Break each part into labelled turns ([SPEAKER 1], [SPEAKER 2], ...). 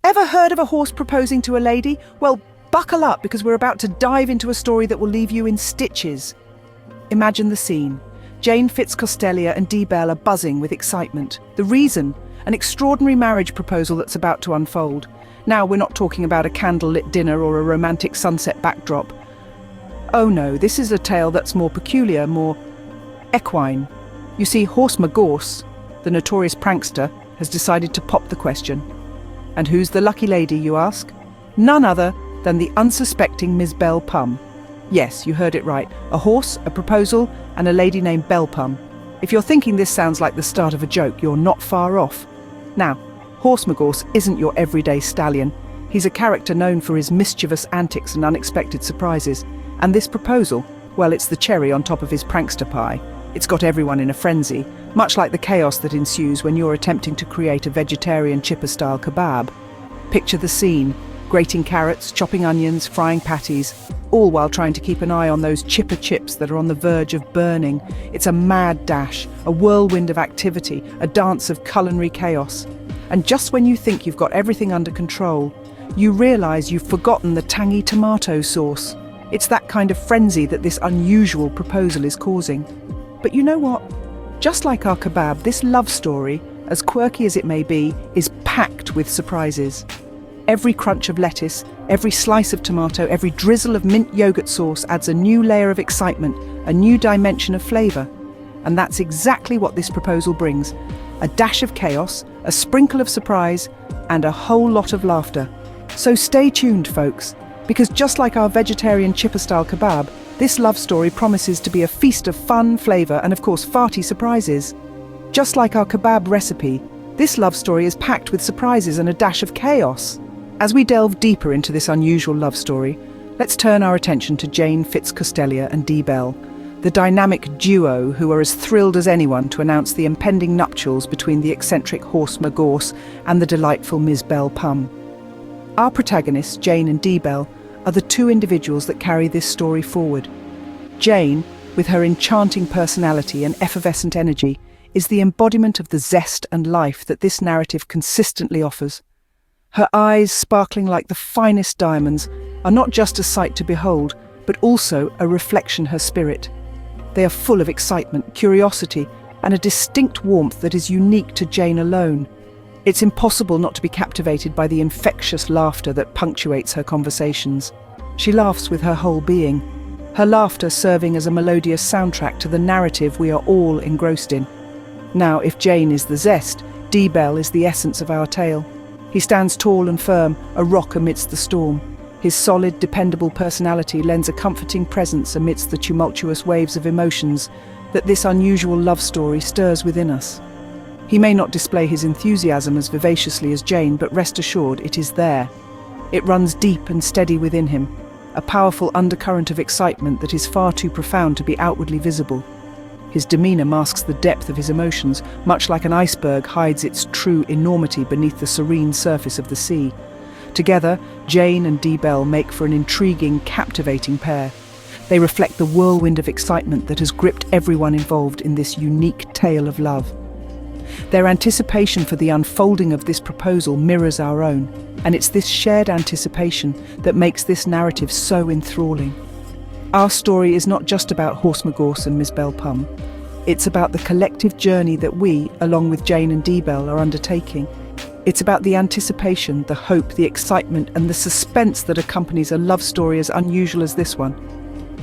[SPEAKER 1] Ever heard of a horse proposing to a lady? Well, buckle up because we're about to dive into a story that will leave you in stitches. Imagine the scene. Jane Fitzcostelia and Dee Bell are buzzing with excitement. The reason? An extraordinary marriage proposal that's about to unfold. Now, we're not talking about a candlelit dinner or a romantic sunset backdrop. Oh no, this is a tale that's more peculiar, more equine. You see, MgGorse, the notorious prankster, has decided to pop the question. And who's the lucky lady, you ask? None other than the unsuspecting Miss Bell Pum. Yes, you heard it right. A horse, a proposal, and a lady named Bell Pum. If you're thinking this sounds like the start of a joke, you're not far off. Now, MgGorse isn't your everyday stallion. He's a character known for his mischievous antics and unexpected surprises. And this proposal, well, it's the cherry on top of his prankster pie. It's got everyone in a frenzy, much like the chaos that ensues when you're attempting to create a vegetarian chipper-style kebab. Picture the scene: grating carrots, chopping onions, frying patties, all while trying to keep an eye on those chipper chips that are on the verge of burning. It's a mad dash, a whirlwind of activity, a dance of culinary chaos. And just when you think you've got everything under control, you realise you've forgotten the tangy tomato sauce. It's that kind of frenzy that this unusual proposal is causing. But you know what? Just like our kebab, this love story, as quirky as it may be, is packed with surprises. Every crunch of lettuce, every slice of tomato, every drizzle of mint yogurt sauce adds a new layer of excitement, a new dimension of flavour. And that's exactly what this proposal brings. A dash of chaos, a sprinkle of surprise, and a whole lot of laughter. So stay tuned, folks, because just like our vegetarian chipper-style kebab, this love story promises to be a feast of fun, flavour, and of course farty surprises. Just like our kebab recipe, this love story is packed with surprises and a dash of chaos. As we delve deeper into this unusual love story, let's turn our attention to Jane Fitzcostelia and Dee Bell, the dynamic duo who are as thrilled as anyone to announce the impending nuptials between the eccentric horse MgGorse and the delightful Miss Bell Pum. Our protagonists, Jane and Dee Bell, are the two individuals that carry this story forward. Jane, with her enchanting personality and effervescent energy, is the embodiment of the zest and life that this narrative consistently offers. Her eyes, sparkling like the finest diamonds, are not just a sight to behold, but also a reflection of her spirit. They are full of excitement, curiosity, and a distinct warmth that is unique to Jane alone. It's impossible not to be captivated by the infectious laughter that punctuates her conversations. She laughs with her whole being, her laughter serving as a melodious soundtrack to the narrative we are all engrossed in. Now, if Jane is the zest, Dee Bell is the essence of our tale. He stands tall and firm, a rock amidst the storm. His solid, dependable personality lends a comforting presence amidst the tumultuous waves of emotions that this unusual love story stirs within us. He may not display his enthusiasm as vivaciously as Jane, but rest assured it is there. It runs deep and steady within him, a powerful undercurrent of excitement that is far too profound to be outwardly visible. His demeanour masks the depth of his emotions, much like an iceberg hides its true enormity beneath the serene surface of the sea. Together, Jane and Dee Bell make for an intriguing, captivating pair. They reflect the whirlwind of excitement that has gripped everyone involved in this unique tale of love. Their anticipation for the unfolding of this proposal mirrors our own, and it's this shared anticipation that makes this narrative so enthralling. Our story is not just about MgGorse and Miss Bell Pum. It's about the collective journey that we, along with Jane and Dee Bell, are undertaking. It's about the anticipation, the hope, the excitement, and the suspense that accompanies a love story as unusual as this one.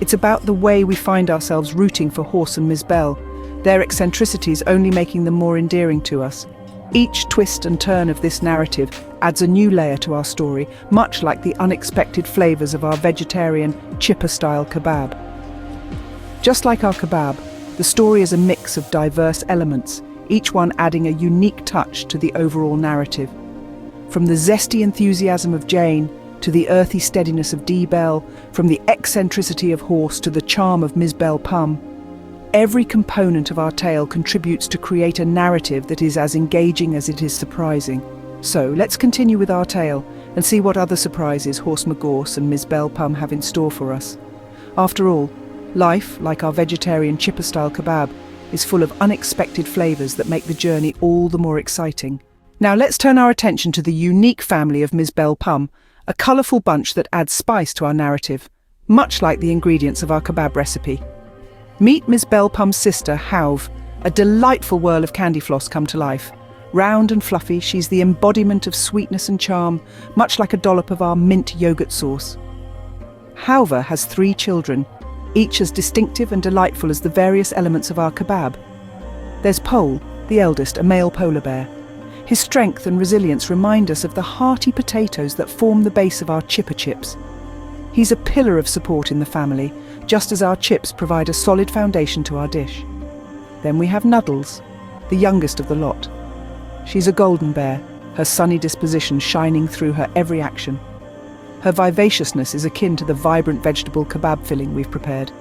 [SPEAKER 1] It's about the way we find ourselves rooting for Horse and Miss Bell, their eccentricities only making them more endearing to us. Each twist and turn of this narrative adds a new layer to our story, much like the unexpected flavours of our vegetarian chipper-style kebab. Just like our kebab, the story is a mix of diverse elements, each one adding a unique touch to the overall narrative. From the zesty enthusiasm of Jane to the earthy steadiness of Dee Bell, from the eccentricity of Horse to the charm of Miss Bell Pum, every component of our tale contributes to create a narrative that is as engaging as it is surprising. So let's continue with our tale and see what other surprises MgGorse and Miss Bell Pum have in store for us. After all, life, like our vegetarian chipper-style kebab, is full of unexpected flavours that make the journey all the more exciting. Now let's turn our attention to the unique family of Ms. Bell Pum, a colourful bunch that adds spice to our narrative, much like the ingredients of our kebab recipe. Meet Ms. Bell Pum's sister, Hauv, a delightful whirl of candy floss come to life. Round and fluffy, she's the embodiment of sweetness and charm, much like a dollop of our mint yogurt sauce. Hauva has 3 children, each as distinctive and delightful as the various elements of our kebab. There's Pole, the eldest, a male polar bear. His strength and resilience remind us of the hearty potatoes that form the base of our chipper chips. He's a pillar of support in the family, just as our chips provide a solid foundation to our dish. Then we have Nuddles, the youngest of the lot. She's a golden bear, her sunny disposition shining through her every action. Her vivaciousness is akin to the vibrant vegetable kebab filling we've prepared.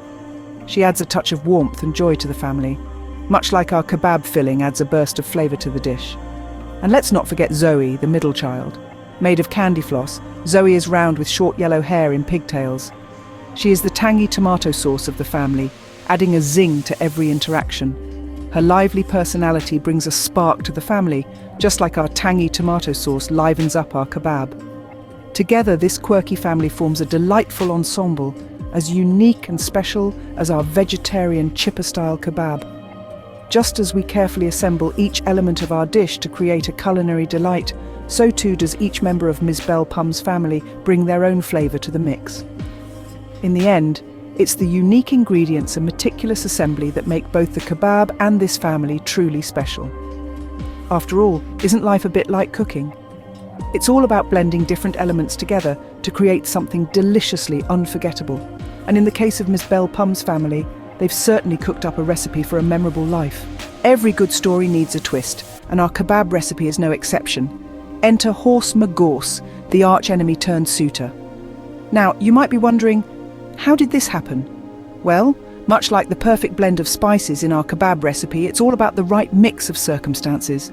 [SPEAKER 1] She adds a touch of warmth and joy to the family, much like our kebab filling adds a burst of flavour to the dish. And let's not forget Zoe, the middle child. Made of candy floss, Zoe is round with short yellow hair in pigtails. She is the tangy tomato sauce of the family, adding a zing to every interaction. Her lively personality brings a spark to the family, just like our tangy tomato sauce livens up our kebab. Together, this quirky family forms a delightful ensemble, as unique and special as our vegetarian chipper-style kebab. Just as we carefully assemble each element of our dish to create a culinary delight, so too does each member of Ms. Bell Pum's family bring their own flavour to the mix. In the end, it's the unique ingredients and meticulous assembly that make both the kebab and this family truly special. After all, isn't life a bit like cooking? It's all about blending different elements together to create something deliciously unforgettable. And in the case of Ms. Bell Pum's family, they've certainly cooked up a recipe for a memorable life. Every good story needs a twist, and our kebab recipe is no exception. Enter MgGorse, the arch-enemy turned suitor. Now, you might be wondering, how did this happen? Well, much like the perfect blend of spices in our kebab recipe, it's all about the right mix of circumstances.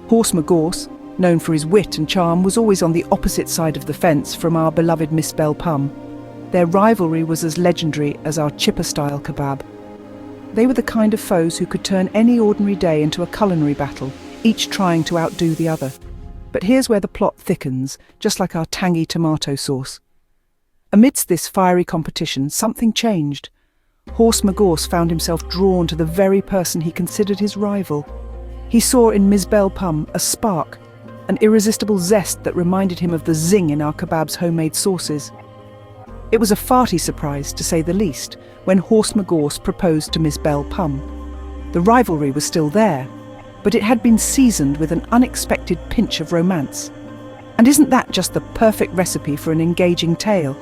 [SPEAKER 1] MgGorse, known for his wit and charm, was always on the opposite side of the fence from our beloved Miss Bell Pum. Their rivalry was as legendary as our chipper-style kebab. They were the kind of foes who could turn any ordinary day into a culinary battle, each trying to outdo the other. But here's where the plot thickens, just like our tangy tomato sauce. Amidst this fiery competition, something changed. MgGorse found himself drawn to the very person he considered his rival. He saw in Ms. Bell Pum a spark, an irresistible zest that reminded him of the zing in our kebab's homemade sauces. It was a Farty surprise, to say the least, when MgGorse proposed to Ms. Bell Pum. The rivalry was still there, but it had been seasoned with an unexpected pinch of romance. And isn't that just the perfect recipe for an engaging tale?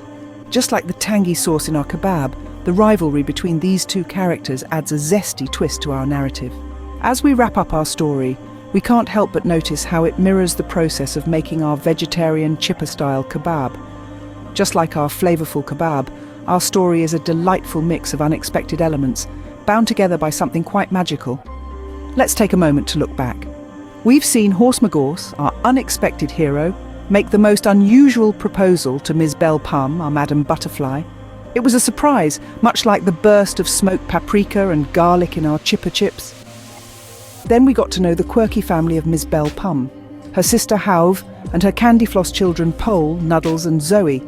[SPEAKER 1] Just like the tangy sauce in our kebab, the rivalry between these two characters adds a zesty twist to our narrative. As we wrap up our story, we can't help but notice how it mirrors the process of making our vegetarian chipper-style kebab. Just like our flavourful kebab, our story is a delightful mix of unexpected elements, bound together by something quite magical. Let's take a moment to look back. We've seen MgGorse, our unexpected hero, make the most unusual proposal to Ms. Bell Pum, our Madam Butterfly. It was a surprise, much like the burst of smoked paprika and garlic in our chipper chips. Then we got to know the quirky family of Ms. Bell Pum, her sister Hauv, and her candy floss children Pole, Nuddles and Zoe.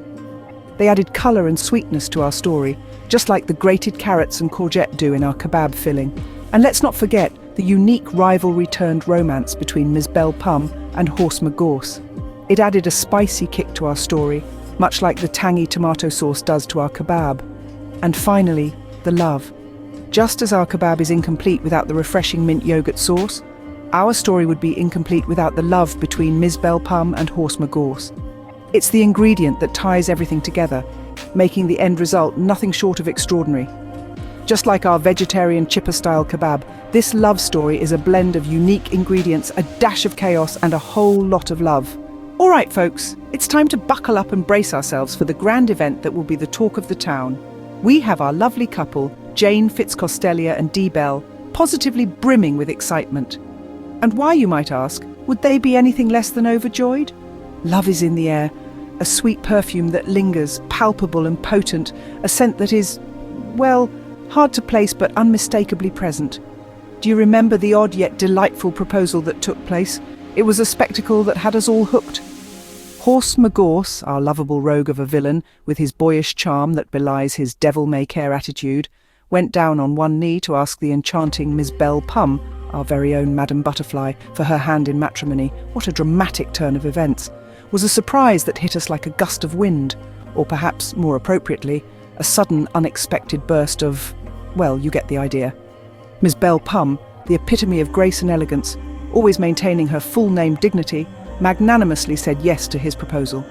[SPEAKER 1] They added colour and sweetness to our story, just like the grated carrots and courgette do in our kebab filling. And let's not forget the unique rivalry-turned romance between Ms. Bell Pum and MgGorse. It added a spicy kick to our story, much like the tangy tomato sauce does to our kebab. And finally, the love. Just as our kebab is incomplete without the refreshing mint yogurt sauce, our story would be incomplete without the love between Ms. Bell Pum and MgGorse. It's the ingredient that ties everything together, making the end result nothing short of extraordinary. Just like our vegetarian chipper-style kebab, this love story is a blend of unique ingredients, a dash of chaos, and a whole lot of love. All right, folks, it's time to buckle up and brace ourselves for the grand event that will be the talk of the town. We have our lovely couple, Jane Fitzcostelia and Dee Bell, positively brimming with excitement. And why, you might ask, would they be anything less than overjoyed? Love is in the air, a sweet perfume that lingers, palpable and potent, a scent that is, well, hard to place but unmistakably present. Do you remember the odd yet delightful proposal that took place? It was a spectacle that had us all hooked. Horse MgGorse, our lovable rogue of a villain, with his boyish charm that belies his devil-may-care attitude, went down on one knee to ask the enchanting Miss Belle Pum, our very own Madame Butterfly, for her hand in matrimony. What a dramatic turn of events. Was a surprise that hit us like a gust of wind, or perhaps, more appropriately, a sudden, unexpected burst of, well, you get the idea. Miss Belle Pum, the epitome of grace and elegance, always maintaining her full-name dignity, magnanimously said yes to his proposal.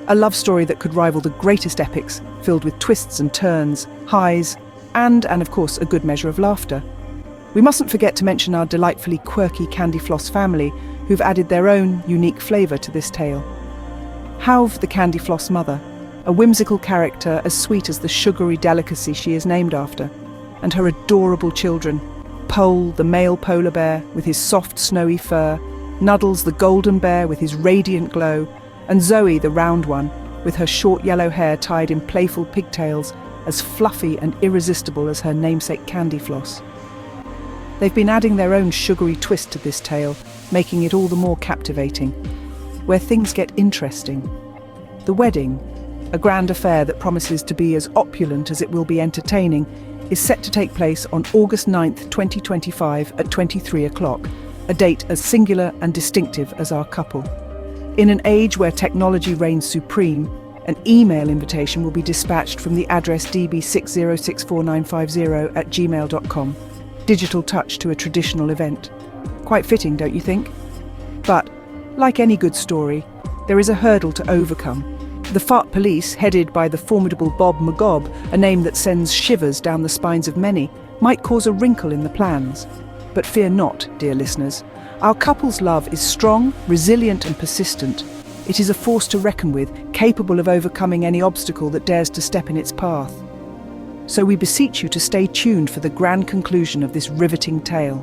[SPEAKER 1] A love story that could rival the greatest epics, filled with twists and turns, highs, and of course, a good measure of laughter. We mustn't forget to mention our delightfully quirky Candy Floss family, who've added their own unique flavour to this tale. Halve, the Candy Floss mother, a whimsical character as sweet as the sugary delicacy she is named after, and her adorable children, Pole, the male polar bear with his soft snowy fur, Nuddles, the golden bear with his radiant glow, and Zoe, the round one, with her short yellow hair tied in playful pigtails, as fluffy and irresistible as her namesake Candy Floss. They've been adding their own sugary twist to this tale, making it all the more captivating. Where things get interesting. The wedding, a grand affair that promises to be as opulent as it will be entertaining, is set to take place on August 9th, 2025 at 23 o'clock, a date as singular and distinctive as our couple. In an age where technology reigns supreme, an email invitation will be dispatched from the address db606495@gmail.com. Digital touch to a traditional event. Quite fitting, don't you think? But, like any good story, there is a hurdle to overcome. The Fart Police, headed by the formidable Bob McGob, a name that sends shivers down the spines of many, might cause a wrinkle in the plans. But fear not, dear listeners. Our couple's love is strong, resilient and persistent. It is a force to reckon with, capable of overcoming any obstacle that dares to step in its path. So we beseech you to stay tuned for the grand conclusion of this riveting tale.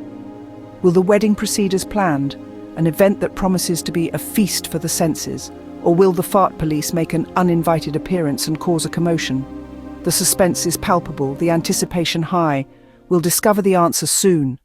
[SPEAKER 1] Will the wedding proceed as planned, an event that promises to be a feast for the senses, or will the Fart Police make an uninvited appearance and cause a commotion? The suspense is palpable, the anticipation high. We'll discover the answer soon